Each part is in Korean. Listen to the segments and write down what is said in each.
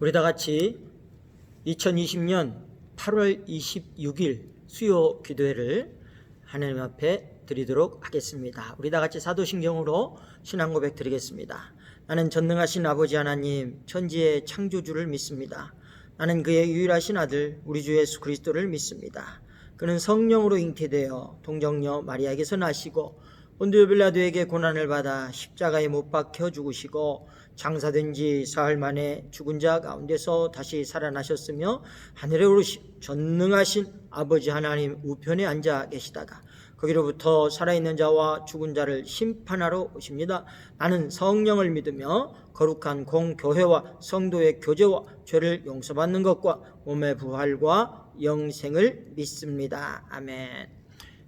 우리 다 같이 2020년 8월 26일 수요 기도회를 하나님 앞에 드리도록 하겠습니다. 우리 다 같이 사도신경으로 신앙 고백 드리겠습니다. 나는 전능하신 아버지 하나님, 천지의 창조주를 믿습니다. 나는 그의 유일하신 아들 우리 주 예수 그리스도를 믿습니다. 그는 성령으로 잉태되어 동정녀 마리아에게서 나시고 본디오 빌라도에게 고난을 받아 십자가에 못 박혀 죽으시고 장사된 지 사흘 만에 죽은 자 가운데서 다시 살아나셨으며 하늘에 오르시 전능하신 아버지 하나님 우편에 앉아 계시다가 거기로부터 살아있는 자와 죽은 자를 심판하러 오십니다. 나는 성령을 믿으며 거룩한 공교회와 성도의 교제와 죄를 용서받는 것과 몸의 부활과 영생을 믿습니다. 아멘.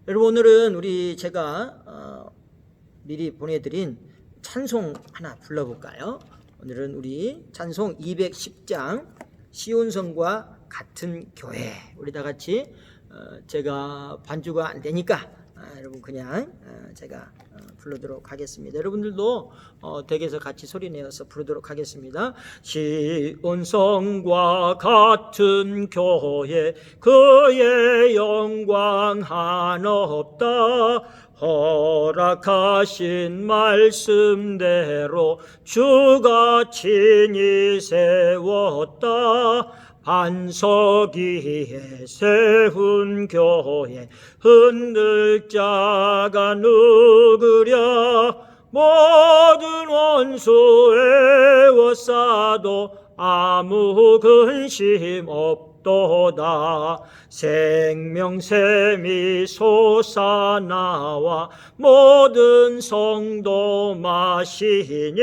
여러분, 오늘은 제가 미리 보내드린 찬송 하나 불러볼까요? 오늘은 우리 찬송 210장 시온성과 같은 교회. 우리 다 같이 제가 반주가 안 되니까 여러분 그냥 제가 부르도록 하겠습니다. 여러분들도 댁에서 같이 소리내어서 부르도록 하겠습니다. 시온성과 같은 교회 그의 영광 한없다. 허락하신 말씀대로 주가 친히 세웠다. 반석 위에 세운 교회 흔들 자가 누구랴. 모든 원수 애워싸도 아무 근심 없도다. 생명샘이 솟아나와 모든 성도 마시니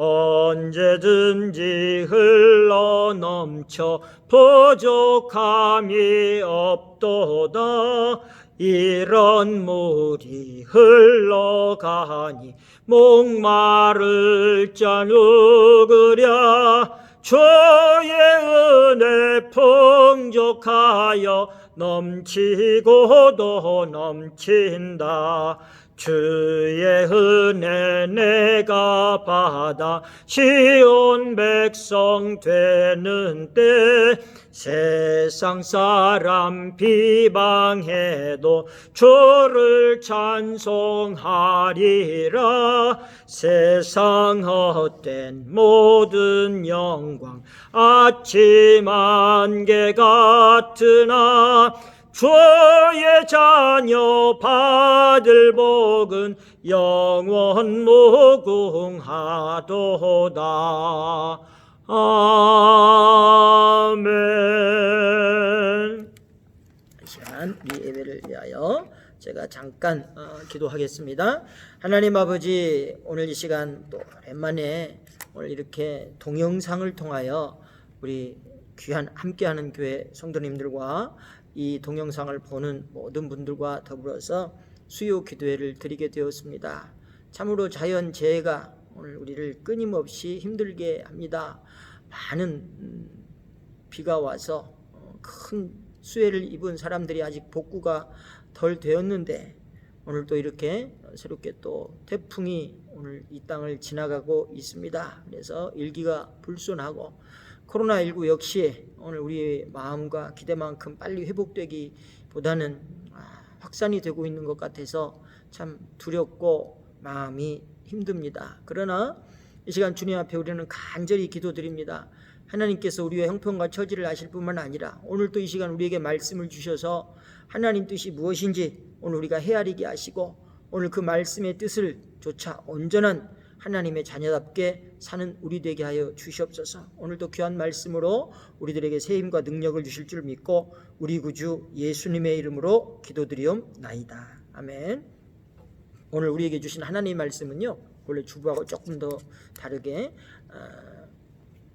언제든지 흘러넘쳐 부족함이 없도다. 이런 물이 흘러가니 목마를 자 누구랴. 주의 은혜 풍족하여 넘치고도 넘친다. 주의 은혜 내가 받아 시온 백성 되는 때 세상 사람 비방해도 주를 찬송하리라. 세상 헛된 모든 영광 아침 안개 같으나 주의 자녀 받을 복은 영원 무궁하도다. 아멘. 이 시간 우리 예배를 위하여 제가 잠깐 기도하겠습니다. 하나님 아버지, 오늘 이 시간 또 오랜만에 오늘 이렇게 동영상을 통하여 우리 귀한 함께하는 교회 성도님들과 이 동영상을 보는 모든 분들과 더불어서 수요 기도회를 드리게 되었습니다. 참으로 자연재해가 오늘 우리를 끊임없이 힘들게 합니다. 많은 비가 와서 큰 수해를 입은 사람들이 아직 복구가 덜 되었는데 오늘 또 이렇게 새롭게 또 태풍이 오늘 이 땅을 지나가고 있습니다. 그래서 일기가 불순하고 코로나19 역시 오늘 우리의 마음과 기대만큼 빨리 회복되기보다는 확산이 되고 있는 것 같아서 참 두렵고 마음이 힘듭니다. 그러나 이 시간 주님 앞에 우리는 간절히 기도드립니다. 하나님께서 우리의 형편과 처지를 아실 뿐만 아니라 오늘 또 이 시간 우리에게 말씀을 주셔서 하나님 뜻이 무엇인지 오늘 우리가 헤아리게 하시고 오늘 그 말씀의 뜻을 조차 온전한 하나님의 자녀답게 사는 우리 되게 하여 주시옵소서. 오늘도 귀한 말씀으로 우리들에게 새 힘과 능력을 주실 줄 믿고 우리 구주 예수님의 이름으로 기도드리옵나이다. 아멘. 오늘 우리에게 주신 하나님의 말씀은요, 원래 주부하고 조금 더 다르게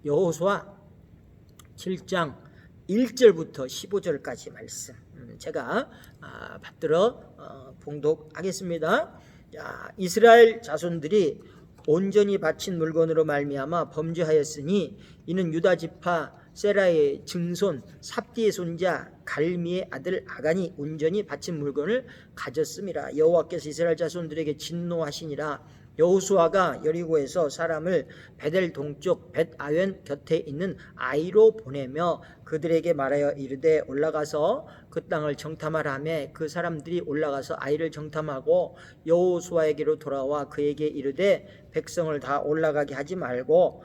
여호수아 7장 1절부터 15절까지 말씀 제가 받들어 봉독하겠습니다. 이스라엘 자손들이 온전히 바친 물건으로 말미암아 범죄하였으니 이는 유다 지파 세라의 증손 삽디의 손자 갈미의 아들 아간이 온전히 바친 물건을 가졌음이라. 여호와께서 이스라엘 자손들에게 진노하시니라. 여호수아가 여리고에서 사람을 베델 동쪽 벳아웬 곁에 있는 아이로 보내며 그들에게 말하여 이르되 올라가서 그 땅을 정탐하라매 그 사람들이 올라가서 아이를 정탐하고 여호수아에게로 돌아와 그에게 이르되 백성을 다 올라가게 하지 말고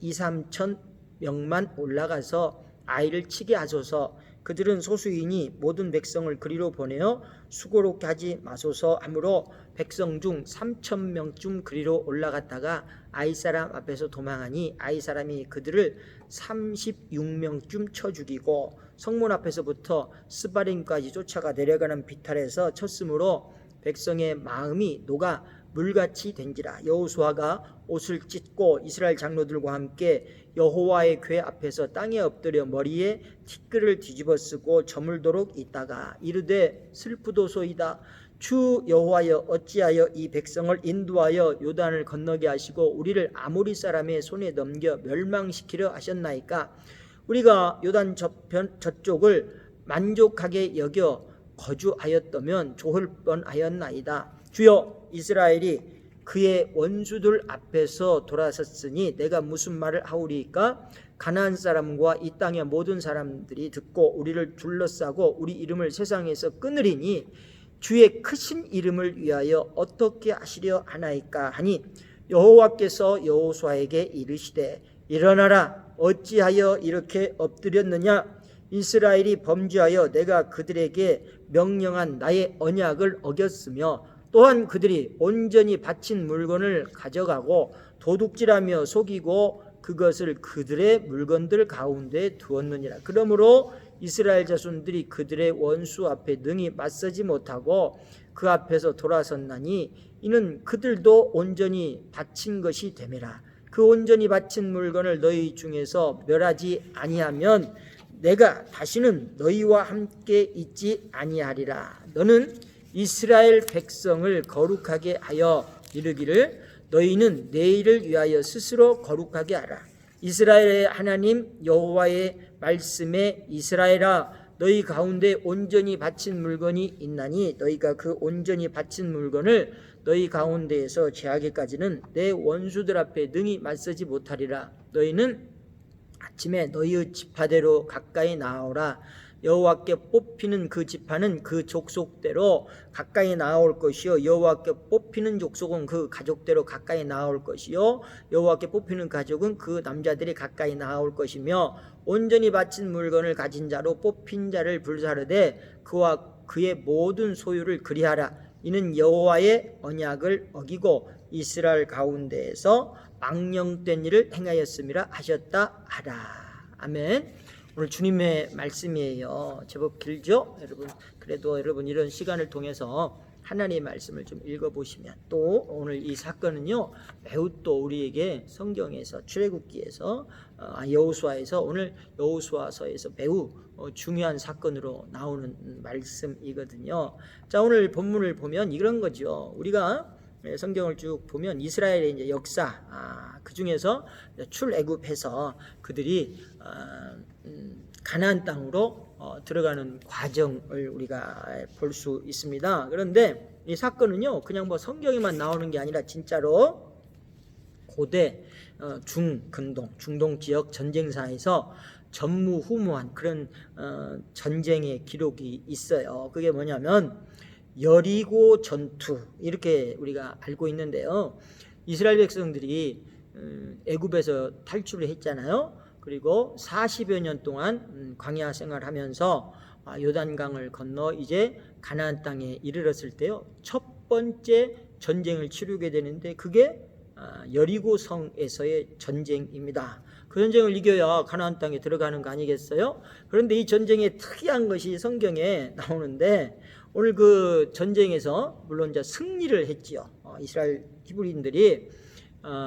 2-3천 명만 올라가서 아이를 치게 하소서. 그들은 소수이니 모든 백성을 그리로 보내어 수고롭게 하지 마소서 하므로 백성 중 3,000명쯤 그리로 올라갔다가 아이 사람 앞에서 도망하니 아이 사람이 그들을 36명쯤 쳐 죽이고 성문 앞에서부터 스바림까지 쫓아가 내려가는 비탈에서 쳤으므로 백성의 마음이 녹아 물같이 된지라. 여호수아가 옷을 찢고 이스라엘 장로들과 함께 여호와의 궤 앞에서 땅에 엎드려 머리에 티끌을 뒤집어 쓰고 저물도록 있다가 이르되 슬프도소이다. 주 여호와여 어찌하여 이 백성을 인도하여 요단을 건너게 하시고 우리를 아모리 사람의 손에 넘겨 멸망시키려 하셨나이까. 우리가 요단 저쪽을 만족하게 여겨 거주하였다면 좋을 뻔하였나이다. 주여 이스라엘이 그의 원수들 앞에서 돌아섰으니 내가 무슨 말을 하오리까. 가나안 사람과 이 땅의 모든 사람들이 듣고 우리를 둘러싸고 우리 이름을 세상에서 끊으리니 주의 크신 이름을 위하여 어떻게 하시려 하나이까 하니 여호와께서 여호수아에게 이르시되 일어나라. 어찌하여 이렇게 엎드렸느냐. 이스라엘이 범죄하여 내가 그들에게 명령한 나의 언약을 어겼으며 또한 그들이 온전히 바친 물건을 가져가고 도둑질하며 속이고 그것을 그들의 물건들 가운데 두었느니라. 그러므로 이스라엘 자손들이 그들의 원수 앞에 능히 맞서지 못하고 그 앞에서 돌아섰나니 이는 그들도 온전히 바친 것이 됨이라. 그 온전히 바친 물건을 너희 중에서 멸하지 아니하면 내가 다시는 너희와 함께 있지 아니하리라. 너는 이스라엘 백성을 거룩하게 하여 이르기를 너희는 내일을 위하여 스스로 거룩하게 하라. 이스라엘의 하나님 여호와의 말씀에 이스라엘아 너희 가운데 온전히 바친 물건이 있나니 너희가 그 온전히 바친 물건을 너희 가운데에서 제하기까지는 내 원수들 앞에 능히 맞서지 못하리라. 너희는 아침에 너희의 지파대로 가까이 나아오라. 여호와께 뽑히는 그 지파는 그 족속대로 가까이 나아올 것이요 여호와께 뽑히는 족속은 그 가족대로 가까이 나아올 것이요 여호와께 뽑히는 가족은 그 남자들이 가까이 나아올 것이며 온전히 바친 물건을 가진 자로 뽑힌 자를 불사르되 그와 그의 모든 소유를 그리하라. 이는 여호와의 언약을 어기고 이스라엘 가운데에서 망령된 일을 행하였음이라 하셨다 하라. 아멘. 오늘 주님의 말씀이에요. 제법 길죠? 여러분 그래도 여러분 이런 시간을 통해서 하나님의 말씀을 좀 읽어보시면 또 오늘 이 사건은요 매우 또 우리에게 성경에서 출애굽기에서 여호수아에서 오늘 여호수아서에서 매우 중요한 사건으로 나오는 말씀이거든요. 자 오늘 본문을 보면 이런 거죠. 우리가 성경을 쭉 보면 이스라엘의 이제 역사 그 중에서 출애굽해서 그들이 가나안 땅으로 들어가는 과정을 우리가 볼 수 있습니다. 그런데 이 사건은요 그냥 뭐 성경에만 나오는 게 아니라 진짜로 고대 중근동 중동 지역 전쟁사에서 전무후무한 그런 전쟁의 기록이 있어요. 그게 뭐냐면 여리고 전투 이렇게 우리가 알고 있는데요. 이스라엘 백성들이 애굽에서 탈출을 했잖아요. 그리고 40여 년 동안 광야 생활하면서 요단강을 건너 이제 가나안 땅에 이르렀을 때요. 첫 번째 전쟁을 치르게 되는데 그게 여리고 성에서의 전쟁입니다. 그 전쟁을 이겨야 가나안 땅에 들어가는 거 아니겠어요? 그런데 이 전쟁의 특이한 것이 성경에 나오는데 오늘 그 전쟁에서 물론 이제 승리를 했지요. 이스라엘 히브리인들이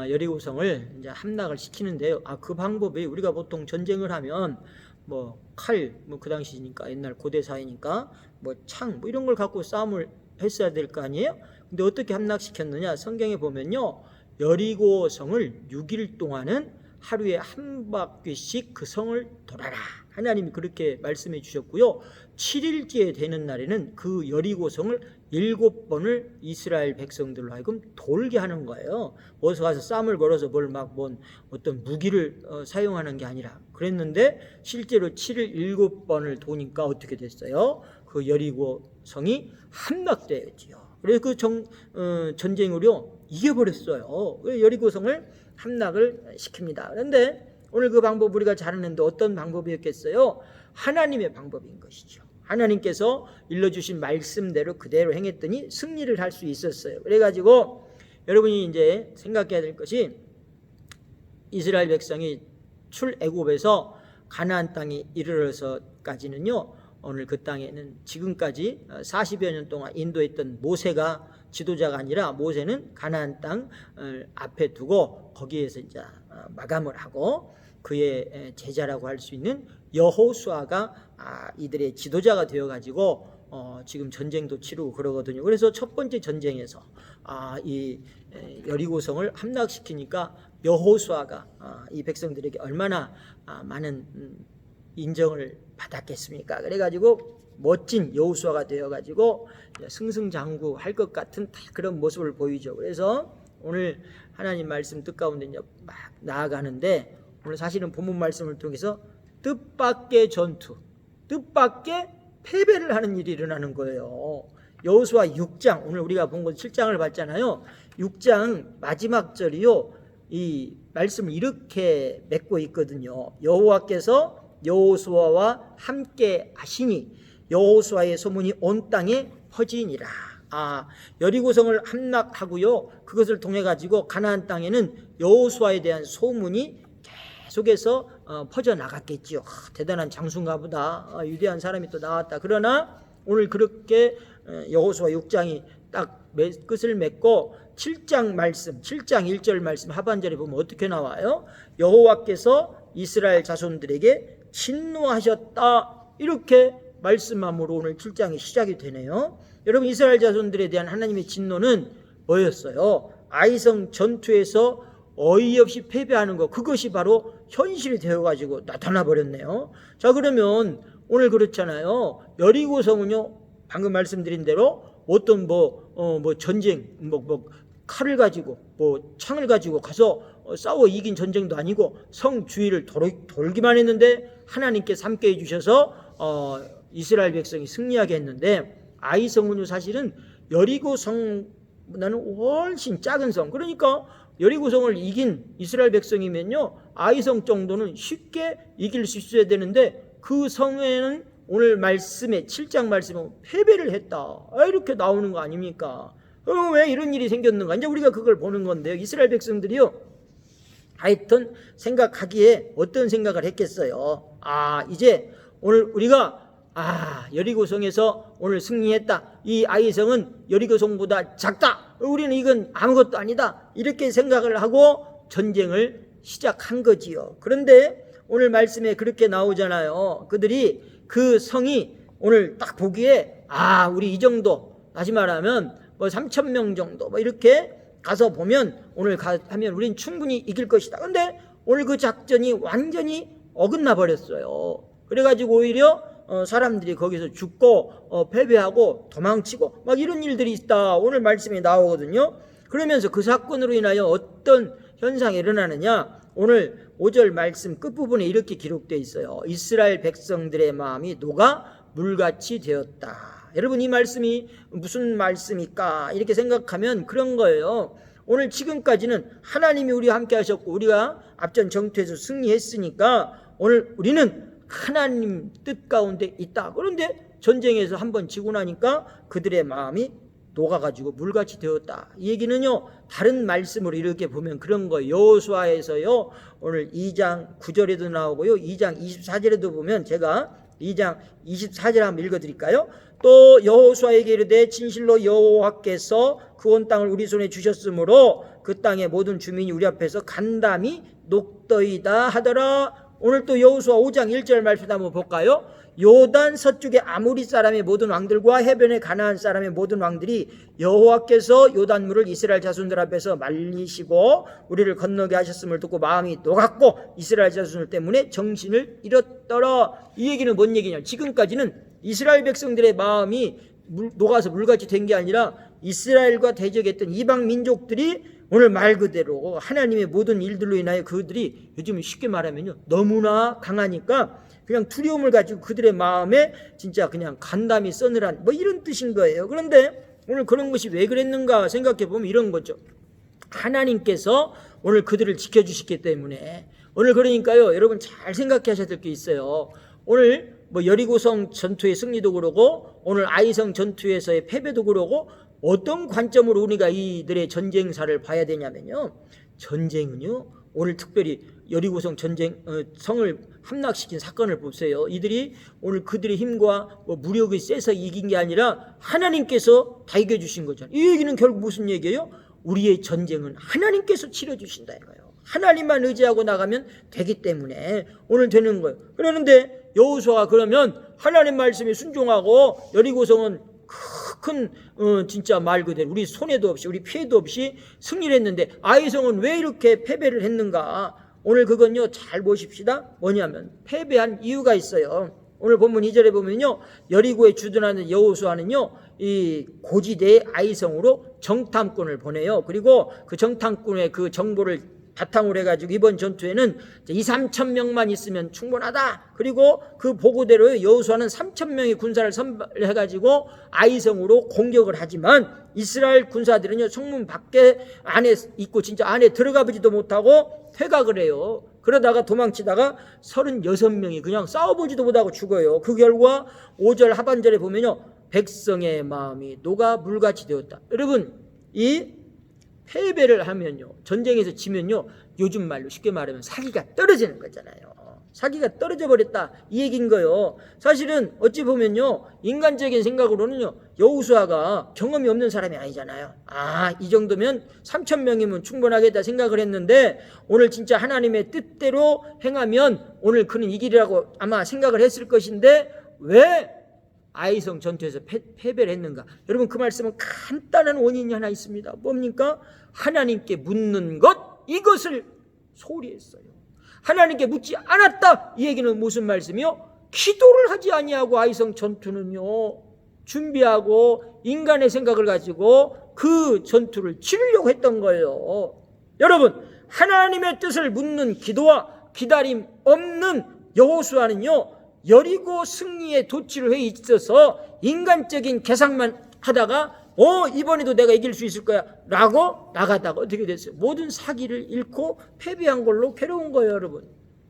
여리고성을 이제 함락을 시키는데요. 그 방법이 우리가 보통 전쟁을 하면 뭐 칼, 뭐 그 당시니까 옛날 고대 사회니까 뭐 창, 뭐 이런 걸 갖고 싸움을 했어야 될 거 아니에요? 근데 어떻게 함락시켰느냐? 성경에 보면요, 여리고성을 6일 동안은 하루에 한 바퀴씩 그 성을 돌아라. 하나님이 그렇게 말씀해 주셨고요. 7일째 되는 날에는 그 여리고성을 7번을 이스라엘 백성들로 하여금 돌게 하는 거예요. 어디서 가서 쌈을 걸어서 어떤 무기를 사용하는 게 아니라 그랬는데 실제로 7일 7번을 도니까 어떻게 됐어요? 그 여리고성이 함락되었지요. 그래서 그 전쟁으로 이겨버렸어요. 여리고성을 함락을 시킵니다. 그런데 오늘 그 방법 우리가 잘 아는데 어떤 방법이었겠어요? 하나님의 방법인 것이죠. 하나님께서 일러주신 말씀대로 그대로 행했더니 승리를 할 수 있었어요. 그래가지고 여러분이 이제 생각해야 될 것이 이스라엘 백성이 출애굽에서 가나안 땅에 이르러서까지는요, 오늘 그 땅에는 지금까지 40여 년 동안 인도했던 모세가 지도자가 아니라 모세는 가나안 땅을 앞에 두고 거기에서 이제 마감을 하고 그의 제자라고 할 수 있는 여호수아가 이들의 지도자가 되어가지고 지금 전쟁도 치르고 그러거든요. 그래서 첫 번째 전쟁에서 이 여리고성을 함락시키니까 여호수아가 이 백성들에게 얼마나 많은 인정을 받았겠습니까? 그래가지고 멋진 여호수아가 되어가지고 승승장구할 것 같은 그런 모습을 보이죠. 그래서 오늘 하나님 말씀 뜻 가운데 막 나아가는데 오늘 사실은 본문 말씀을 통해서 뜻밖의 전투, 뜻밖의 패배를 하는 일이 일어나는 거예요. 여호수아 6장, 오늘 우리가 본 건 7장을 봤잖아요. 6장 마지막 절이요, 이 말씀을 이렇게 맺고 있거든요. 여호와께서 여호수아와 함께 하시니 여호수아의 소문이 온 땅에 퍼지니라. 여리고성을 함락하고요, 그것을 통해 가지고 가나안 땅에는 여호수아에 대한 소문이 계속해서 퍼져 나갔겠지요. 대단한 장수인가 보다. 위대한 사람이 또 나왔다. 그러나 오늘 그렇게 여호수아 6장이 딱 끝을 맺고 7장 말씀, 7장 1절 말씀 하반절에 보면 어떻게 나와요? 여호와께서 이스라엘 자손들에게 진노하셨다. 이렇게 말씀함으로 오늘 7장이 시작이 되네요. 여러분, 이스라엘 자손들에 대한 하나님의 진노는 뭐였어요? 아이성 전투에서 어이없이 패배하는 것, 그것이 바로 현실이 되어가지고 나타나 버렸네요. 자, 그러면 오늘 그렇잖아요. 여리고성은요, 방금 말씀드린 대로 어떤 전쟁, 칼을 가지고 창을 가지고 가서 싸워 이긴 전쟁도 아니고 성 주위를 돌기만 했는데 하나님께서 함께 해주셔서 이스라엘 백성이 승리하게 했는데, 아이성은요 사실은 여리고성보다는 훨씬 작은 성, 그러니까 여리고성을 이긴 이스라엘 백성이면요 아이성 정도는 쉽게 이길 수 있어야 되는데 그 성에는 오늘 말씀에 7장 말씀에 패배를 했다, 이렇게 나오는 거 아닙니까? 그럼 왜 이런 일이 생겼는가? 이제 우리가 그걸 보는 건데요. 이스라엘 백성들이요, 하여튼 생각하기에 어떤 생각을 했겠어요? 이제 오늘 우리가 여리고성에서 오늘 승리했다. 이 아이성은 여리고성보다 작다. 우리는 이건 아무것도 아니다. 이렇게 생각을 하고 전쟁을 시작한 거지요. 그런데 오늘 말씀에 그렇게 나오잖아요. 그들이 그 성이 오늘 딱 보기에 우리 이 정도, 다시 말하면 3,000명 정도 이렇게 가서 보면 오늘 하면 우린 충분히 이길 것이다. 그런데 오늘 그 작전이 완전히 어긋나 버렸어요. 그래가지고 오히려 사람들이 거기서 죽고 패배하고 도망치고 막 이런 일들이 있다. 오늘 말씀이 나오거든요. 그러면서 그 사건으로 인하여 어떤 현상이 일어나느냐, 오늘 5절 말씀 끝부분에 이렇게 기록되어 있어요. 이스라엘 백성들의 마음이 녹아 물같이 되었다. 여러분, 이 말씀이 무슨 말씀일까 이렇게 생각하면 그런 거예요. 오늘 지금까지는 하나님이 우리와 함께 하셨고 우리가 앞전 정투에서 승리했으니까 오늘 우리는 하나님 뜻 가운데 있다. 그런데 전쟁에서 한번 지고 나니까 그들의 마음이 녹아가지고 물같이 되었다. 이 얘기는요, 다른 말씀으로 이렇게 보면 그런 거예요. 여호수아에서요, 오늘 2장 9절에도 나오고요, 2장 24절에도 보면 제가 2장 24절 한번 읽어드릴까요? 또 여호수아에게 이르되 진실로 여호와께서 그 온 땅을 우리 손에 주셨으므로 그 땅의 모든 주민이 우리 앞에서 간담이 녹더이다 하더라. 오늘 또 여호수아 5장 1절 말씀 한번 볼까요? 요단 서쪽의 아모리 사람의 모든 왕들과 해변의 가나안 사람의 모든 왕들이 여호와께서 요단물을 이스라엘 자손들 앞에서 말리시고 우리를 건너게 하셨음을 듣고 마음이 녹았고 이스라엘 자손들 때문에 정신을 잃었더라. 이 얘기는 뭔 얘기냐? 지금까지는 이스라엘 백성들의 마음이 녹아서 물같이 된 게 아니라 이스라엘과 대적했던 이방 민족들이 오늘 말 그대로 하나님의 모든 일들로 인하여 그들이 요즘 쉽게 말하면요 너무나 강하니까 그냥 두려움을 가지고 그들의 마음에 진짜 그냥 간담이 서늘한 뭐 이런 뜻인 거예요. 그런데 오늘 그런 것이 왜 그랬는가 생각해 보면 이런 거죠. 하나님께서 오늘 그들을 지켜주시기 때문에 오늘 그러니까요 여러분 잘 생각하셔야 될 게 있어요. 오늘 뭐 여리고성 전투의 승리도 그러고 오늘 아이성 전투에서의 패배도 그러고 어떤 관점으로 우리가 이들의 전쟁사를 봐야 되냐면요. 전쟁은요. 오늘 특별히 여리고성 전쟁 성을 함락시킨 사건을 보세요. 이들이 오늘 그들의 힘과 뭐 무력이 세서 이긴 게 아니라 하나님께서 다 이겨주신 거잖아요. 이 얘기는 결국 무슨 얘기예요? 우리의 전쟁은 하나님께서 치러주신다 이거예요. 하나님만 의지하고 나가면 되기 때문에 오늘 되는 거예요. 그러는데 여호수아가 그러면 하나님 말씀에 순종하고 여리고성은 큰 진짜 말 그대로 우리 손해도 없이 우리 피해도 없이 승리를 했는데 아이성은 왜 이렇게 패배를 했는가? 오늘 그건요 잘 보십시다. 뭐냐면 패배한 이유가 있어요. 오늘 본문 2절에 보면요 여리고에 주둔하는 여호수아는요 이 고지대의 아이성으로 정탐꾼을 보내요. 그리고 그 정탐꾼의 그 정보를 바탕으로 해가지고 이번 전투에는 2-3천 명만 있으면 충분하다. 그리고 그 보고대로 여호수아는 3천 명의 군사를 선발해가지고 아이성으로 공격을 하지만 이스라엘 군사들은요 성문 밖에 안에 있고 진짜 안에 들어가 보지도 못하고 퇴각을 해요. 그러다가 도망치다가 36명이 그냥 싸워보지도 못하고 죽어요. 그 결과 5절 하반절에 보면요 백성의 마음이 녹아 물같이 되었다. 여러분 이 패배를 하면요 전쟁에서 지면요 요즘 말로 쉽게 말하면 사기가 떨어지는 거잖아요. 사기가 떨어져 버렸다 이 얘기인 거예요. 사실은 어찌 보면요 인간적인 생각으로는요 여호수아가 경험이 없는 사람이 아니잖아요. 이 정도면 3천 명이면 충분하겠다 생각을 했는데 오늘 진짜 하나님의 뜻대로 행하면 오늘 그는 이기리라고 아마 생각을 했을 것인데 왜 아이성 전투에서 패배를 했는가? 여러분 그 말씀은 간단한 원인이 하나 있습니다. 뭡니까? 하나님께 묻는 것 이것을 소홀히 했어요. 하나님께 묻지 않았다. 이 얘기는 무슨 말씀이요? 기도를 하지 아니하고 아이성 전투는요 준비하고 인간의 생각을 가지고 그 전투를 치르려고 했던 거예요. 여러분 하나님의 뜻을 묻는 기도와 기다림 없는 여호수아는요 여리고 승리의 도취를 해 있어서 인간적인 계산만 하다가 이번에도 내가 이길 수 있을 거야 라고 나가다가 어떻게 됐어요? 모든 사기를 잃고 패배한 걸로 괴로운 거예요. 여러분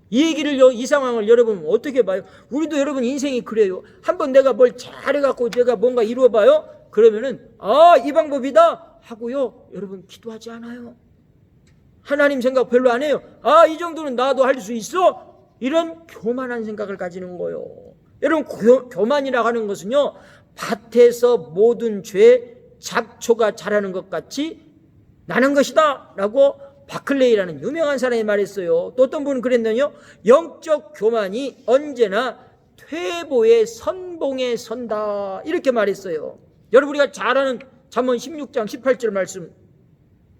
이 얘기를 이 상황을 여러분 어떻게 봐요? 우리도 여러분 인생이 그래요. 한번 내가 뭘 잘해갖고 내가 뭔가 이루어봐요. 그러면은 이 방법이다 하고요 여러분 기도하지 않아요. 하나님 생각 별로 안 해요. 이 정도는 나도 할 수 있어? 이런 교만한 생각을 가지는 거예요. 여러분 교만이라고 하는 것은요 밭에서 모든 죄 잡초가 자라는 것 같이 나는 것이다 라고 바클레이라는 유명한 사람이 말했어요. 또 어떤 분은 그랬느냐요 영적 교만이 언제나 퇴보의 선봉에 선다 이렇게 말했어요. 여러분 우리가 잘 아는 잠언 16장 18절 말씀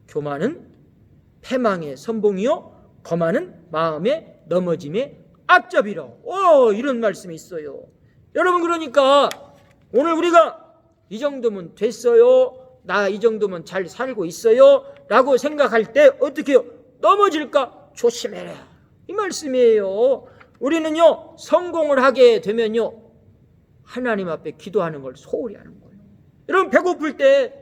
교만은 패망의 선봉이요 거만은 마음의 넘어짐의 앞잡이라 이런 말씀이 있어요. 여러분 그러니까 오늘 우리가 이 정도면 됐어요 나 이 정도면 잘 살고 있어요 라고 생각할 때 어떻게 해요? 넘어질까 조심해라 이 말씀이에요. 우리는요 성공을 하게 되면요 하나님 앞에 기도하는 걸 소홀히 하는 거예요. 여러분 배고플 때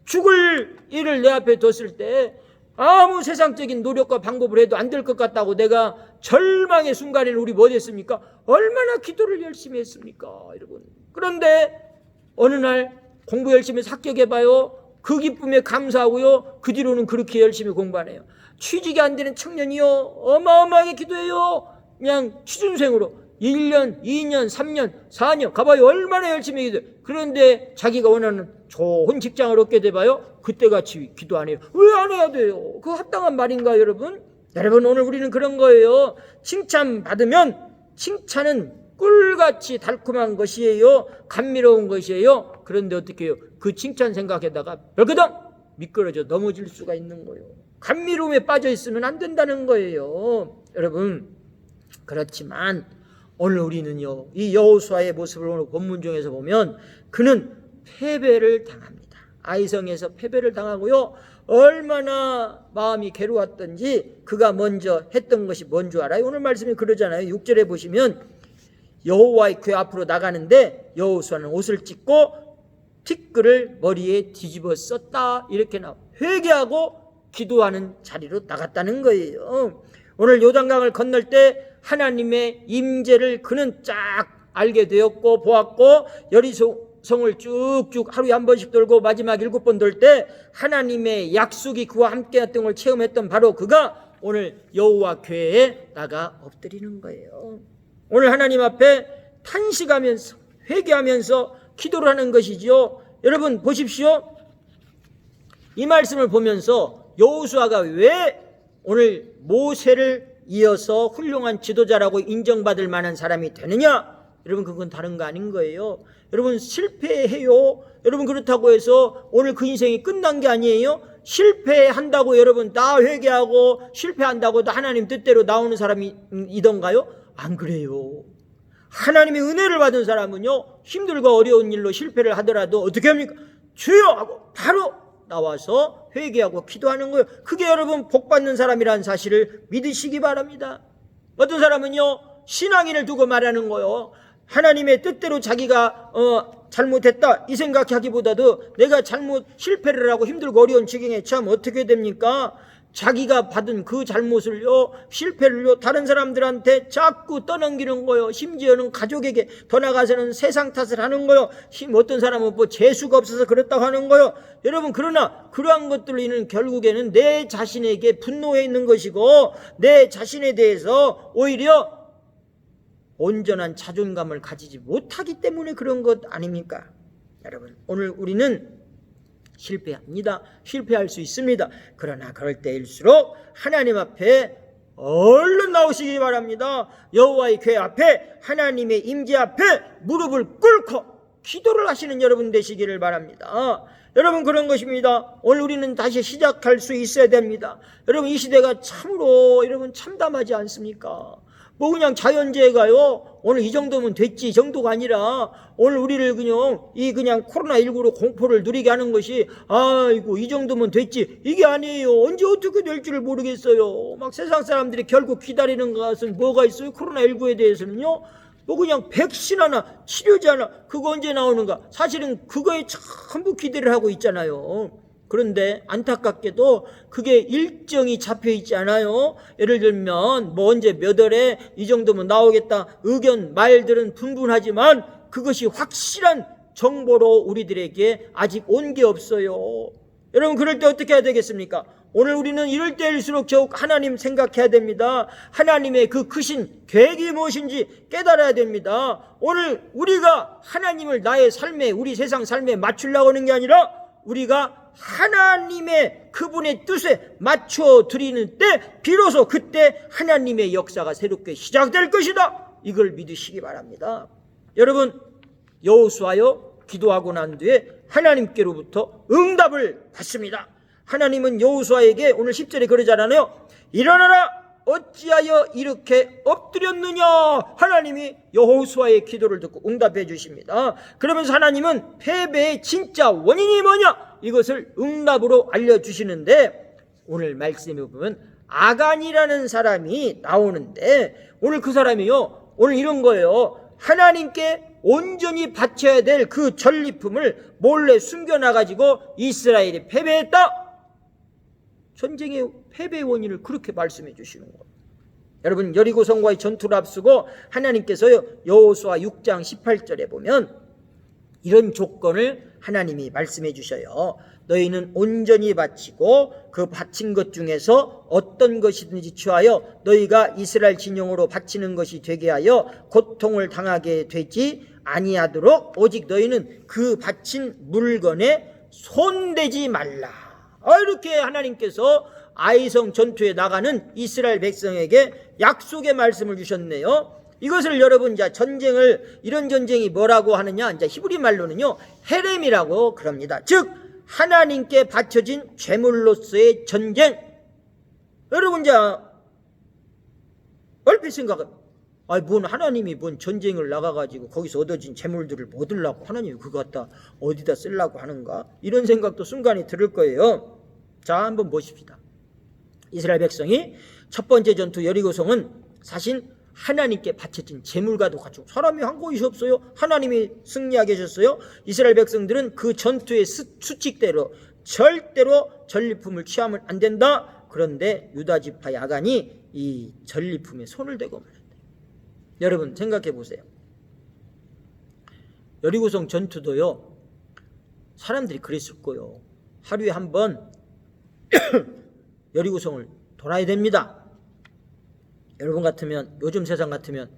죽을 일을 내 앞에 뒀을 때 아무 세상적인 노력과 방법을 해도 안 될 것 같다고 내가 절망의 순간에는 우리 뭐 됐습니까? 얼마나 기도를 열심히 했습니까 여러분. 그런데 어느 날 공부 열심히 해서 합격해봐요. 그 기쁨에 감사하고요 그 뒤로는 그렇게 열심히 공부 안 해요. 취직이 안 되는 청년이요 어마어마하게 기도해요. 그냥 취준생으로 1년, 2년, 3년, 4년 가봐요. 얼마나 열심히 기도해요. 그런데 자기가 원하는 좋은 직장을 얻게 돼봐요. 그때같이 기도 안 해요. 왜 안 해야 돼요? 그거 합당한 말인가 여러분? 여러분, 오늘 우리는 그런 거예요. 칭찬받으면 칭찬은 꿀같이 달콤한 것이에요. 감미로운 것이에요. 그런데 어떻게 해요? 그 칭찬 생각에다가 벌거덩 미끄러져 넘어질 수가 있는 거예요. 감미로움에 빠져 있으면 안 된다는 거예요. 여러분, 그렇지만 오늘 우리는요, 이 여호수아의 모습을 오늘 본문 중에서 보면 그는 패배를 당합니다. 아이성에서 패배를 당하고요, 얼마나 마음이 괴로웠던지 그가 먼저 했던 것이 뭔 줄 알아요? 오늘 말씀이 그러잖아요. 6절에 보시면 여호와의 궤 앞으로 나가는데 여호수아는 옷을 찢고 티끌을 머리에 뒤집어 썼다, 이렇게 나와. 회개하고 기도하는 자리로 나갔다는 거예요. 오늘 요단강을 건널 때 하나님의 임재를 그는 쫙 알게 되었고 보았고, 여리고성을 쭉쭉 하루에 한 번씩 돌고 마지막 7번 돌 때 하나님의 약속이 그와 함께했던 걸 체험했던 바로 그가 오늘 여호와 궤에 나가 엎드리는 거예요. 오늘 하나님 앞에 탄식하면서 회개하면서 기도를 하는 것이지요. 여러분 보십시오. 이 말씀을 보면서 여호수아가 왜 오늘 모세를 이어서 훌륭한 지도자라고 인정받을 만한 사람이 되느냐? 여러분, 그건 다른 거 아닌 거예요. 여러분, 실패해요. 여러분, 그렇다고 해서 오늘 그 인생이 끝난 게 아니에요. 실패한다고 여러분 다 회개하고 실패한다고 다 하나님 뜻대로 나오는 사람이던가요? 안 그래요. 하나님의 은혜를 받은 사람은요, 힘들고 어려운 일로 실패를 하더라도 어떻게 합니까? 주여 하고 바로 나와서 회개하고 기도하는 거예요. 그게 여러분 복받는 사람이라는 사실을 믿으시기 바랍니다. 어떤 사람은요, 신앙인을 두고 말하는 거예요. 하나님의 뜻대로 자기가 잘못했다 이 생각하기보다도 내가 잘못 실패를 하고 힘들고 어려운 지경에 처하면 어떻게 됩니까? 자기가 받은 그 잘못을요, 실패를요, 다른 사람들한테 자꾸 떠넘기는 거예요. 심지어는 가족에게, 더 나아가서는 세상 탓을 하는 거예요. 어떤 사람은 뭐 재수가 없어서 그렇다고 하는 거예요. 여러분, 그러나 그러한 것들로 인한 결국에는 내 자신에게 분노해 있는 것이고, 내 자신에 대해서 오히려 온전한 자존감을 가지지 못하기 때문에 그런 것 아닙니까? 여러분, 오늘 우리는 실패합니다. 실패할 수 있습니다. 그러나 그럴 때일수록 하나님 앞에 얼른 나오시기 바랍니다. 여호와의 궤 앞에, 하나님의 임재 앞에 무릎을 꿇고 기도를 하시는 여러분 되시기를 바랍니다. 여러분, 그런 것입니다. 오늘 우리는 다시 시작할 수 있어야 됩니다. 여러분, 이 시대가 참으로 여러분 참담하지 않습니까? 뭐 그냥 자연재해가요, 오늘 이 정도면 됐지, 이 정도가 아니라 오늘 우리를 그냥 코로나19로 공포를 누리게 하는 것이, 아이고 이 정도면 됐지, 이게 아니에요. 언제 어떻게 될지를 모르겠어요. 막 세상 사람들이 결국 기다리는 것은 뭐가 있어요? 코로나19에 대해서는요, 뭐 그냥 백신 하나, 치료제 하나, 그거 언제 나오는가? 사실은 그거에 전부 기대를 하고 있잖아요. 그런데 안타깝게도 그게 일정이 잡혀 있지 않아요. 예를 들면 뭐 언제 몇 월에 이 정도면 나오겠다, 의견 말들은 분분하지만 그것이 확실한 정보로 우리들에게 아직 온 게 없어요. 여러분, 그럴 때 어떻게 해야 되겠습니까? 오늘 우리는 이럴 때일수록 더욱 하나님 생각해야 됩니다. 하나님의 그 크신 계획이 무엇인지 깨달아야 됩니다. 오늘 우리가 하나님을 나의 삶에, 우리 세상 삶에 맞추려고 하는 게 아니라 우리가 하나님의 그분의 뜻에 맞춰 드리는 때 비로소 그때 하나님의 역사가 새롭게 시작될 것이다. 이걸 믿으시기 바랍니다. 여러분, 여호수아요, 기도하고 난 뒤에 하나님께로부터 응답을 받습니다. 하나님은 여호수아에게 오늘 10절에 그러잖아요. 일어나라, 어찌하여 이렇게 엎드렸느냐. 하나님이 여호수아의 기도를 듣고 응답해 주십니다. 그러면서 하나님은 패배의 진짜 원인이 뭐냐, 이것을 응답으로 알려주시는데, 오늘 말씀에 보면 아간이라는 사람이 나오는데, 오늘 그 사람이요, 오늘 이런 거예요. 하나님께 온전히 바쳐야 될 그 전리품을 몰래 숨겨놔가지고 이스라엘이 패배했다, 전쟁의 패배의 원인을 그렇게 말씀해 주시는 거예요. 여러분, 여리고성과의 전투를 앞두고 하나님께서요, 여호수아 6장 18절에 보면 이런 조건을 하나님이 말씀해 주셔요. 너희는 온전히 바치고 그 바친 것 중에서 어떤 것이든지 취하여 너희가 이스라엘 진영으로 바치는 것이 되게 하여 고통을 당하게 되지 아니하도록 오직 너희는 그 바친 물건에 손대지 말라. 이렇게 하나님께서 아이성 전투에 나가는 이스라엘 백성에게 약속의 말씀을 주셨네요. 이것을 여러분 이제 전쟁을, 이런 전쟁이 뭐라고 하느냐, 이제 히브리 말로는요 헤렘이라고 그럽니다. 즉 하나님께 바쳐진 제물로서의 전쟁. 여러분 이제 얼핏 생각은, 뭔 하나님이 뭔 전쟁을 나가가지고 거기서 얻어진 재물들을 뭐 얻으려고 하나님이 그거 갖다 어디다 쓰려고 하는가, 이런 생각도 순간에 들을 거예요. 자, 한번 보십시다. 이스라엘 백성이 첫 번째 전투 여리고성은 사실 하나님께 바쳐진 재물과도 같죠. 사람이 한 것이 없어요. 하나님이 승리하게 하셨어요. 이스라엘 백성들은 그 전투의 수칙대로 절대로 전리품을 취하면 안 된다. 그런데 유다 지파 야간이 이 전리품에 손을 대고 말했다. 여러분 생각해 보세요. 여리고성 전투도요, 사람들이 그랬을 거예요. 하루에 한 번 여리고성을 돌아야 됩니다. 여러분 같으면, 요즘 세상 같으면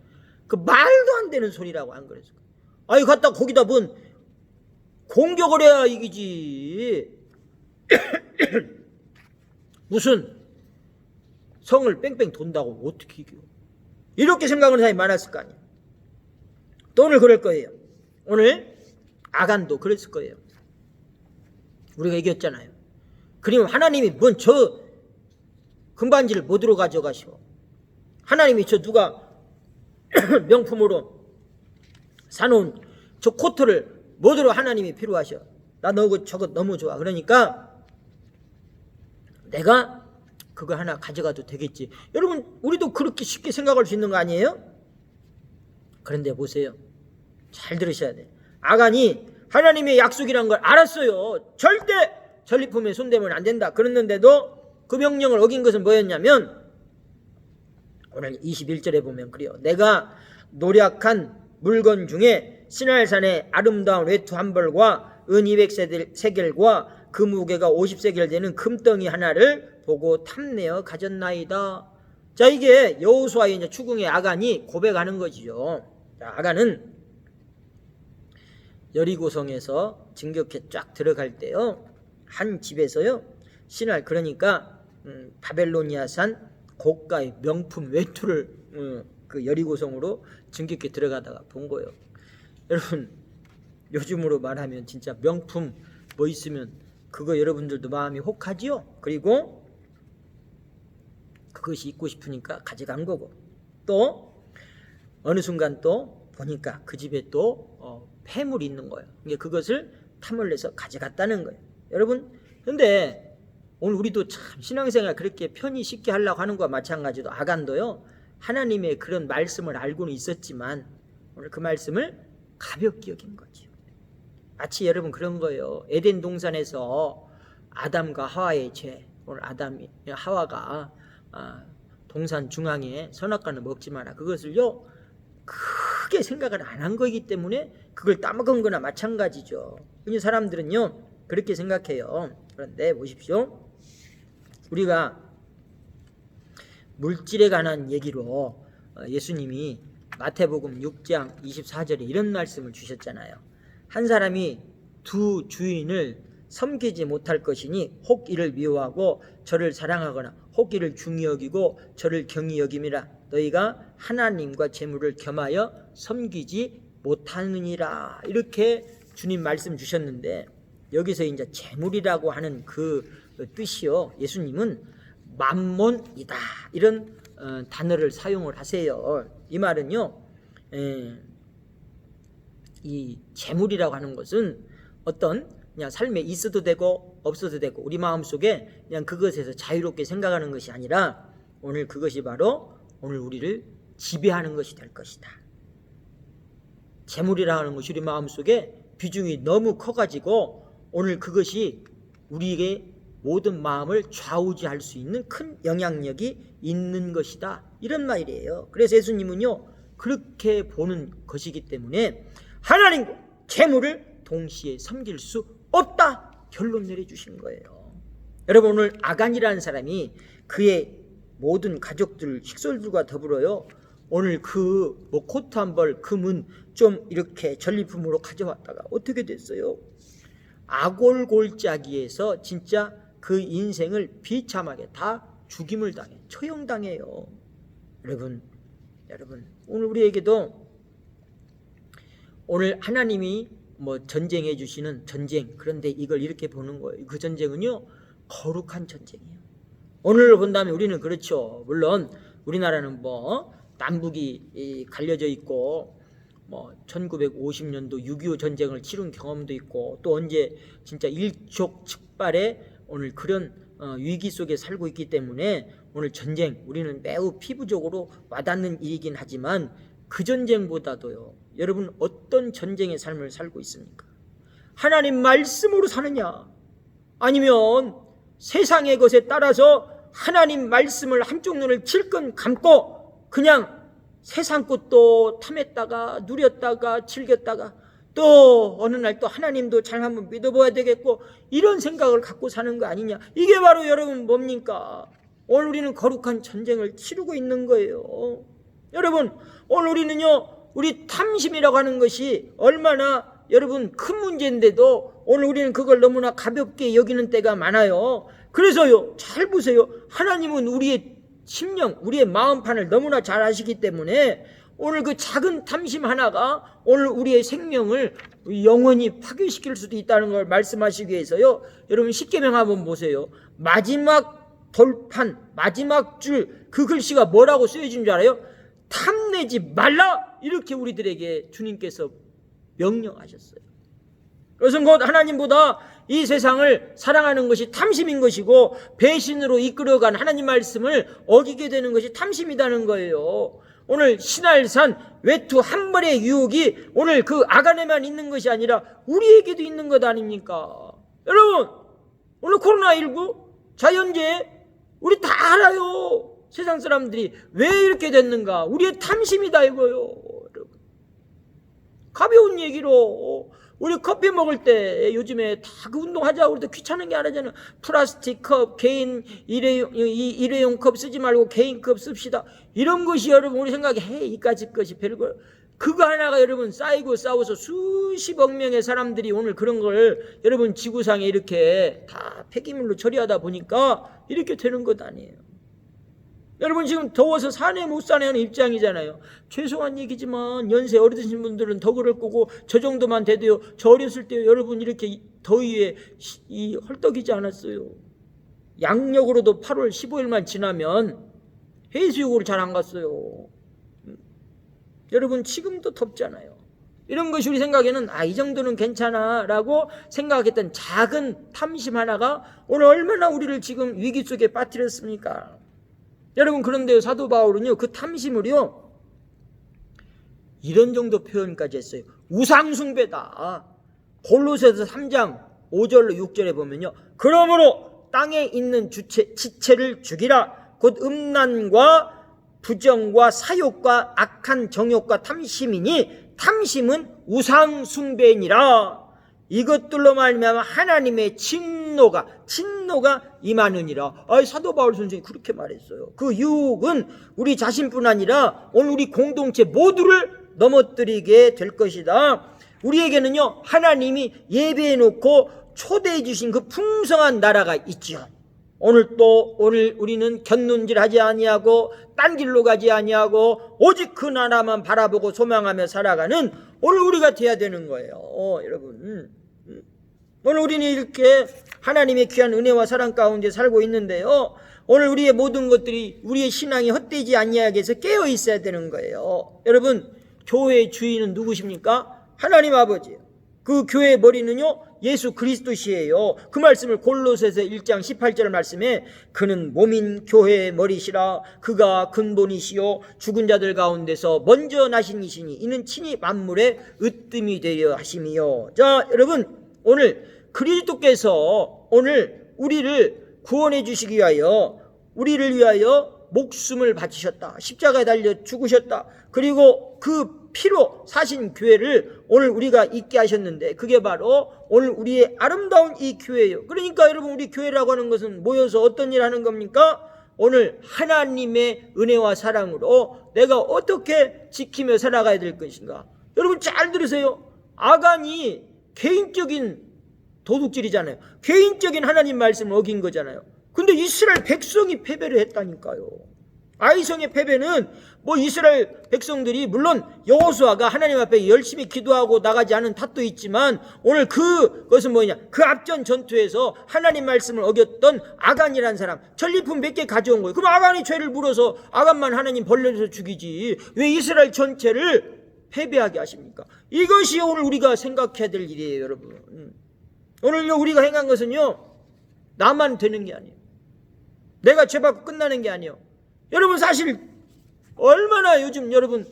그 말도 안 되는 소리라고 안 그랬을 거예요. 갖다 거기다 뭔 공격을 해야 이기지. 무슨 성을 뺑뺑 돈다고 어떻게 이겨? 이렇게 생각하는 사람이 많았을 거 아니에요. 또 오늘 그럴 거예요. 오늘 아간도 그랬을 거예요. 우리가 얘기했잖아요. 그러면 하나님이 뭔 저 금반지를 뭐들어 가져가시오? 하나님이 저 누가 명품으로 사놓은 저 코트를 뭐들어 하나님이 필요하셔? 나 너 저거 너무 좋아. 그러니까 내가 그거 하나 가져가도 되겠지. 여러분 우리도 그렇게 쉽게 생각할 수 있는 거 아니에요? 그런데 보세요. 잘 들으셔야 돼. 아간이 하나님의 약속이란 걸 알았어요. 절대 전리품에 손대면 안 된다. 그랬는데도 그 명령을 어긴 것은 뭐였냐면, 오늘 21절에 보면 그래요. 내가 노력한 물건 중에 시날산의 아름다운 외투 한 벌과 은 200세겔과 그 무게가 50세겔 되는 금덩이 하나를 보고 탐내어 가졌나이다. 자, 이게 여호수아의 이제 추궁의 아간이 고백하는 것이죠. 자, 아간은 여리고성에서 진격해 쫙 들어갈 때요, 한 집에서요 신할, 그러니까 바벨로니아산 고가의 명품 외투를 그 여리고성으로 진격해 들어가다가 본 거예요. 여러분 요즘으로 말하면 진짜 명품 뭐 있으면 그거 여러분들도 마음이 혹하지요. 그리고 그것이 입고 싶으니까 가져간 거고, 또 어느 순간 또 보니까 그 집에 또 폐물이 있는 거예요. 그러니까 그것을 탐을 내서 가져갔다는 거예요. 여러분, 근데 오늘 우리도 참 신앙생활 그렇게 편히 쉽게 하려고 하는 것과 마찬가지로 아간도요, 하나님의 그런 말씀을 알고는 있었지만 오늘 그 말씀을 가볍게 여긴 거죠. 마치 여러분 그런 거예요. 에덴 동산에서 아담과 하와의 죄, 오늘 하와가 동산 중앙에 선악과는 먹지 마라, 그것을요 크게 생각을 안 한 거이기 때문에 그걸 따먹은 거나 마찬가지죠. 이 사람들은요 그렇게 생각해요. 그런데 보십시오. 우리가 물질에 관한 얘기로 예수님이 마태복음 6장 24절에 이런 말씀을 주셨잖아요. 한 사람이 두 주인을 섬기지 못할 것이니 혹 이를 미워하고 저를 사랑하거나 혹 이를 중히 여기고 저를 경히 여김이라. 너희가 하나님과 재물을 겸하여 섬기지 못하느니라. 이렇게 주님 말씀 주셨는데, 여기서 이제 재물이라고 하는 그 뜻이요, 예수님은 만몬이다 이런 단어를 사용을 하세요. 이 말은요, 이 재물이라고 하는 것은 어떤 그냥 삶에 있어도 되고 없어도 되고 우리 마음속에 그냥 그것에서 자유롭게 생각하는 것이 아니라, 오늘 그것이 바로 오늘 우리를 지배하는 것이 될 것이다. 재물이라고 하는 것이 우리 마음속에 비중이 너무 커가지고 오늘 그것이 우리에게 모든 마음을 좌우지할 수 있는 큰 영향력이 있는 것이다, 이런 말이에요. 그래서 예수님은요 그렇게 보는 것이기 때문에 하나님과 재물을 동시에 섬길 수 없다 결론 내려주신 거예요. 여러분 오늘 아간이라는 사람이 그의 모든 가족들 식솔들과 더불어요, 오늘 그 코트 한 벌 금은 좀 이렇게 전리품으로 가져왔다가 어떻게 됐어요? 아골골짜기에서 진짜 그 인생을 비참하게 다 죽임을 당해, 처형당해요. 여러분 오늘 우리에게도 오늘 하나님이 전쟁해 주시는 전쟁, 그런데 이걸 이렇게 보는 거예요. 그 전쟁은요 거룩한 전쟁이에요. 오늘을 본다면 우리는 그렇죠. 물론 우리나라는 남북이 갈려져 있고 1950년도 6.25 전쟁을 치른 경험도 있고, 또 언제 진짜 일촉즉발의 오늘 그런 위기 속에 살고 있기 때문에 오늘 전쟁 우리는 매우 피부적으로 와닿는 일이긴 하지만, 그 전쟁보다도요 여러분 어떤 전쟁의 삶을 살고 있습니까? 하나님 말씀으로 사느냐, 아니면 세상의 것에 따라서 하나님 말씀을 한쪽 눈을 질끈 감고 그냥 세상 것도 탐했다가 누렸다가 즐겼다가 또 어느 날 또 하나님도 잘 한번 믿어봐야 되겠고, 이런 생각을 갖고 사는 거 아니냐. 이게 바로 여러분 뭡니까? 오늘 우리는 거룩한 전쟁을 치르고 있는 거예요. 여러분 오늘 우리는요 우리 탐심이라고 하는 것이 얼마나 여러분 큰 문제인데도 오늘 우리는 그걸 너무나 가볍게 여기는 때가 많아요. 그래서요 잘 보세요. 하나님은 우리의 심령, 우리의 마음판을 너무나 잘 아시기 때문에 오늘 그 작은 탐심 하나가 오늘 우리의 생명을 영원히 파괴시킬 수도 있다는 걸 말씀하시기 위해서요, 여러분 십계명 한번 보세요. 마지막 돌판, 마지막 줄, 그 글씨가 뭐라고 쓰여진 줄 알아요? 탐내지 말라, 이렇게 우리들에게 주님께서 명령하셨어요. 그것은 곧 하나님보다 이 세상을 사랑하는 것이 탐심인 것이고, 배신으로 이끌어간 하나님 말씀을 어기게 되는 것이 탐심이라는 거예요. 오늘 신할산 외투 한 벌의 유혹이 오늘 그 아간에만 있는 것이 아니라 우리에게도 있는 것 아닙니까? 여러분 오늘 코로나19 자연재해 우리 다 알아요. 세상 사람들이 왜 이렇게 됐는가? 우리의 탐심이다 이거요. 여러분 가벼운 얘기로 우리 커피 먹을 때 요즘에 다 그 운동하자고 그럴 때 귀찮은 게 아니잖아요. 플라스틱 컵, 개인 일회용 컵 쓰지 말고 개인 컵 씁시다. 이런 것이 여러분 우리 생각에 이까짓 것이 별거, 그거 하나가 여러분 쌓이고 싸워서 수십억 명의 사람들이 오늘 그런 걸 여러분 지구상에 이렇게 다 폐기물로 처리하다 보니까 이렇게 되는 것 아니에요. 여러분 지금 더워서 산에 못 사는 하는 입장이잖아요. 죄송한 얘기지만 연세 어르신 분들은 더 그럴 거고, 저 정도만 돼도요, 저 어렸을 때 여러분 이렇게 더위에 헐떡이지 않았어요. 양력으로도 8월 15일만 지나면 해수욕을 잘 안 갔어요. 여러분 지금도 덥잖아요. 이런 것이 우리 생각에는 이 정도는 괜찮아 라고 생각했던 작은 탐심 하나가 오늘 얼마나 우리를 지금 위기 속에 빠뜨렸습니까? 여러분 그런데요 사도 바울은요 그 탐심을요 이런 정도 표현까지 했어요. 우상숭배다. 골로새서 3장 5절로 6절에 보면요, 그러므로 땅에 있는 지체를 죽이라. 곧 음란과 부정과 사욕과 악한 정욕과 탐심이니 탐심은 우상숭배니라. 이것들로 말미암아 하나님의 진노가 임하느니라. 사도 바울 선생님이 그렇게 말했어요. 그 유혹은 우리 자신뿐 아니라 오늘 우리 공동체 모두를 넘어뜨리게 될 것이다. 우리에게는요 하나님이 예배해 놓고 초대해 주신 그 풍성한 나라가 있지요. 오늘 우리는 곁눈질하지 아니하고 딴 길로 가지 아니하고 오직 그 나라만 바라보고 소망하며 살아가는 오늘 우리가 돼야 되는 거예요. 여러분 오늘 우리는 이렇게 하나님의 귀한 은혜와 사랑 가운데 살고 있는데요, 오늘 우리의 모든 것들이 우리의 신앙이 헛되지 아니하게 해서 깨어 있어야 되는 거예요. 여러분 교회의 주인은 누구십니까? 하나님 아버지. 그 교회의 머리는요 예수 그리스도시에요. 그 말씀을 골로새서 1장 18절 말씀에 그는 몸인 교회의 머리시라. 그가 근본이시요 죽은 자들 가운데서 먼저 나신 이시니 이는 친히 만물의 으뜸이 되려 하심이요. 자 여러분 오늘 그리스도께서 오늘 우리를 구원해 주시기 위하여 우리를 위하여 목숨을 바치셨다. 십자가에 달려 죽으셨다. 그리고 그 피로 사신 교회를 오늘 우리가 있게 하셨는데, 그게 바로 오늘 우리의 아름다운 이 교회예요. 그러니까 여러분 우리 교회라고 하는 것은 모여서 어떤 일 하는 겁니까? 오늘 하나님의 은혜와 사랑으로 내가 어떻게 지키며 살아가야 될 것인가. 여러분 잘 들으세요. 아간이 개인적인 도둑질이잖아요. 개인적인 하나님 말씀을 어긴 거잖아요. 근데 이스라엘 백성이 패배를 했다니까요. 아이성의 패배는 뭐 이스라엘 백성들이 물론 여호수아가 하나님 앞에 열심히 기도하고 나가지 않은 탓도 있지만 오늘 그것은 뭐냐, 그 앞전 전투에서 하나님 말씀을 어겼던 아간이라는 사람 전리품 몇 개 가져온 거예요. 그럼 아간이 죄를 물어서 아간만 하나님 벌레에서 죽이지 왜 이스라엘 전체를 패배하게 하십니까? 이것이 오늘 우리가 생각해야 될 일이에요, 여러분. 오늘 우리가 행한 것은요, 나만 되는 게 아니에요. 내가 죄받고 끝나는 게 아니에요. 여러분, 사실 얼마나 요즘 여러분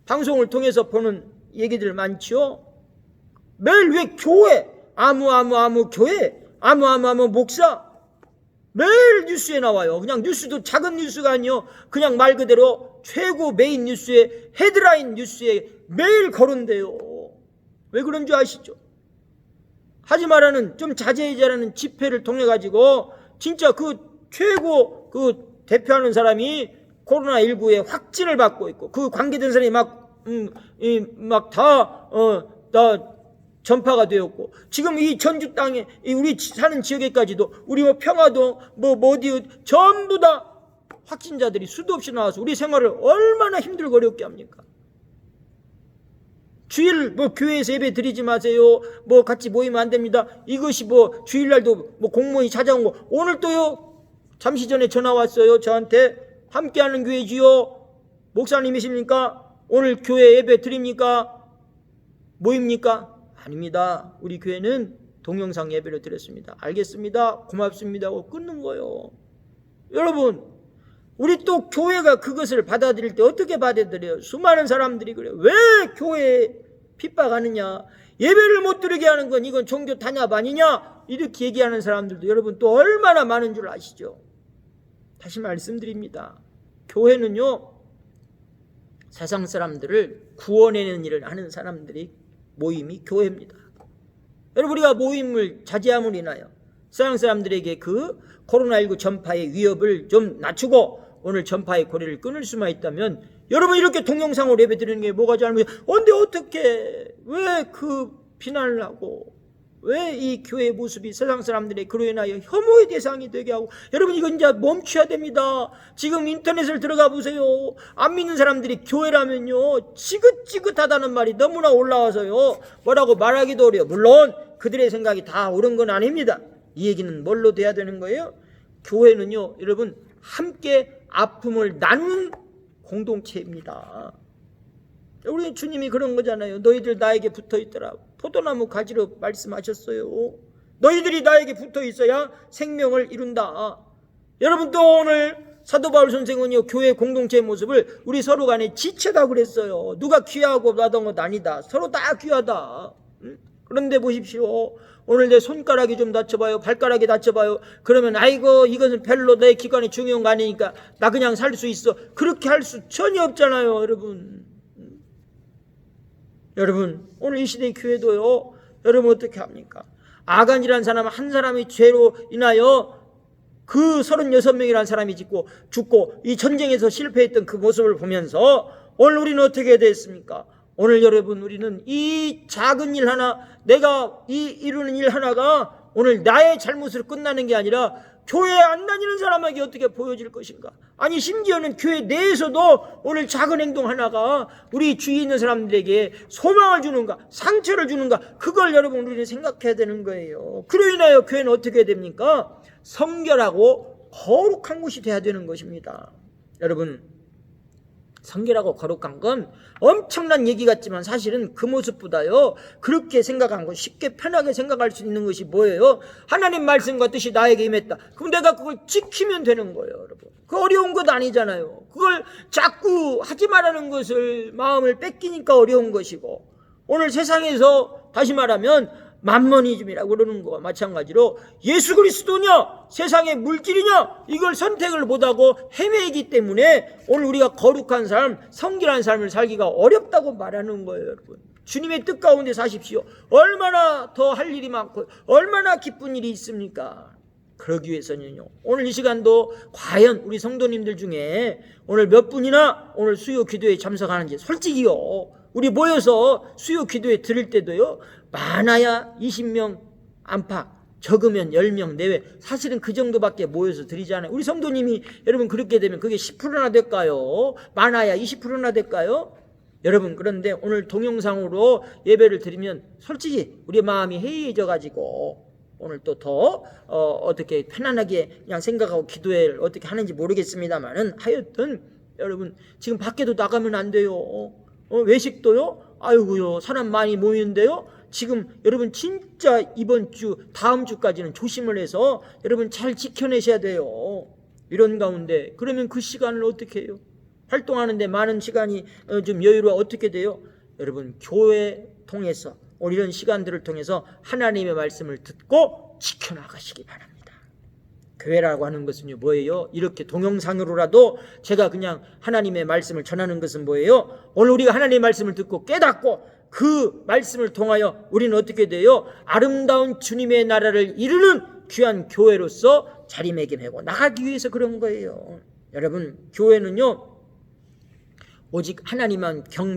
방송을 통해서 보는 얘기들 많죠. 매일 왜 교회 아무 교회 아무 목사 매일 뉴스에 나와요. 그냥 뉴스도 작은 뉴스가 아니요, 그냥 말 그대로 최고 메인 뉴스에 헤드라인 뉴스에 매일 거론돼요. 왜 그런 줄 아시죠? 하지 말라는, 좀 자제해자라는 집회를 통해 가지고 진짜 그 최고 그 대표하는 사람이 코로나19에 확진을 받고 있고 그 관계된 사람이 다 전파가 되었고 지금 이 전주 땅에 우리 사는 지역에까지도 우리 뭐 평화도 어디 전부 다 확진자들이 수도 없이 나와서 우리 생활을 얼마나 힘들고 어렵게 합니까? 주일 뭐 교회에서 예배 드리지 마세요. 뭐 같이 모이면 안 됩니다. 이것이 뭐 주일날도 뭐 공무원이 찾아온 거. 오늘 또요, 잠시 전에 전화 왔어요. 저한테 함께하는 교회지요. 목사님이십니까? 오늘 교회 예배 드립니까? 모입니까? 아닙니다. 우리 교회는 동영상 예배를 드렸습니다. 알겠습니다. 고맙습니다 하고 끊는 거예요. 여러분, 우리 또 교회가 그것을 받아들일 때 어떻게 받아들여요? 수많은 사람들이 그래요. 왜 교회에 핍박하느냐? 예배를 못 드리게 하는 건 이건 종교 탄압 아니냐? 이렇게 얘기하는 사람들도 여러분 또 얼마나 많은 줄 아시죠? 다시 말씀드립니다. 교회는요, 세상 사람들을 구원해내는 일을 하는 사람들이 모임이 교회입니다. 여러분, 우리가 모임을 자제함으로 인하여 세상 사람들에게 그 코로나19 전파의 위협을 좀 낮추고 오늘 전파의 고리를 끊을 수만 있다면 여러분 이렇게 동영상으로 예배 드리는 게 뭐가 잘못이에요? 근데 어떻게 왜 그 비난을 하고 왜 이 교회의 모습이 세상 사람들의 그로 인하여 혐오의 대상이 되게 하고, 여러분 이건 이제 멈춰야 됩니다. 지금 인터넷을 들어가 보세요. 안 믿는 사람들이 교회라면요 지긋지긋하다는 말이 너무나 올라와서요 뭐라고 말하기도 어려요. 물론 그들의 생각이 다 옳은 건 아닙니다. 이 얘기는 뭘로 돼야 되는 거예요? 교회는요 여러분 함께 아픔을 나누는 공동체입니다. 우리 주님이 그런 거잖아요. 너희들 나에게 붙어있더라. 포도나무 가지로 말씀하셨어요. 너희들이 나에게 붙어있어야 생명을 이룬다. 여러분, 또 오늘 사도 바울 선생은요 교회 공동체의 모습을 우리 서로 간에 지체다 그랬어요. 누가 귀하고 나던 것 아니다. 서로 다 귀하다. 그런데 보십시오. 오늘 내 손가락이 좀 다쳐봐요. 발가락이 다쳐봐요. 그러면 아이고 이것은 별로 내 기관이 중요한 거 아니니까 나 그냥 살 수 있어. 그렇게 할 수 전혀 없잖아요, 여러분. 여러분, 오늘 이 시대의 교회도요, 여러분 어떻게 합니까? 아간이라는 사람 한 사람이 죄로 인하여 그 36명이라는 사람이 죽고 이 전쟁에서 실패했던 그 모습을 보면서 오늘 우리는 어떻게 됐습니까? 오늘 여러분 우리는 이 작은 일 하나, 내가 이루는 일 하나가 오늘 나의 잘못으로 끝나는 게 아니라 교회에 안 다니는 사람에게 어떻게 보여질 것인가? 아니 심지어는 교회 내에서도 오늘 작은 행동 하나가 우리 주위에 있는 사람들에게 소망을 주는가, 상처를 주는가, 그걸 여러분 우리는 생각해야 되는 거예요. 그로 인하여 교회는 어떻게 됩니까? 성결하고 거룩한 곳이 돼야 되는 것입니다. 여러분, 성결하고 거룩한 건 엄청난 얘기 같지만 사실은 그 모습보다요 그렇게 생각한 건, 쉽게 편하게 생각할 수 있는 것이 뭐예요? 하나님 말씀과 뜻이 나에게 임했다. 그럼 내가 그걸 지키면 되는 거예요, 여러분. 그 어려운 것 아니잖아요. 그걸 자꾸 하지 말라는 것을 마음을 뺏기니까 어려운 것이고, 오늘 세상에서 다시 말하면 만머니즘이라고 그러는 거와 마찬가지로 예수 그리스도냐 세상의 물질이냐 이걸 선택을 못하고 헤매기 때문에 오늘 우리가 거룩한 삶, 성결한 삶을 살기가 어렵다고 말하는 거예요, 여러분. 주님의 뜻 가운데 사십시오. 얼마나 더 할 일이 많고 얼마나 기쁜 일이 있습니까? 그러기 위해서는요, 오늘 이 시간도 과연 우리 성도님들 중에 오늘 몇 분이나 오늘 수요 기도에 참석하는지, 솔직히요 우리 모여서 수요 기도에 들을 때도요 많아야 20명, 안팎 적으면 10명 내외, 사실은 그 정도밖에 모여서 드리잖아요. 우리 성도님이 여러분 그렇게 되면 그게 10%나 될까요? 많아야 20%나 될까요? 여러분, 그런데 오늘 동영상으로 예배를 드리면 솔직히 우리 마음이 해이해져 가지고 오늘 또 더 어떻게 편안하게 그냥 생각하고 기도를 어떻게 하는지 모르겠습니다만은, 하여튼 여러분 지금 밖에도 나가면 안 돼요. 외식도요? 아이고요, 사람 많이 모이는데요. 지금 여러분 진짜 이번 주 다음 주까지는 조심을 해서 여러분 잘 지켜내셔야 돼요. 이런 가운데 그러면 그 시간을 어떻게 해요? 활동하는데 많은 시간이 좀 여유로워 어떻게 돼요? 여러분 교회 통해서 오늘 이런 시간들을 통해서 하나님의 말씀을 듣고 지켜나가시기 바랍니다. 교회라고 하는 것은요 뭐예요? 이렇게 동영상으로라도 제가 그냥 하나님의 말씀을 전하는 것은 뭐예요? 오늘 우리가 하나님의 말씀을 듣고 깨닫고 그 말씀을 통하여 우리는 어떻게 돼요? 아름다운 주님의 나라를 이루는 귀한 교회로서 자리매김하고 나가기 위해서 그런 거예요. 여러분 교회는요 오직 하나님만 경배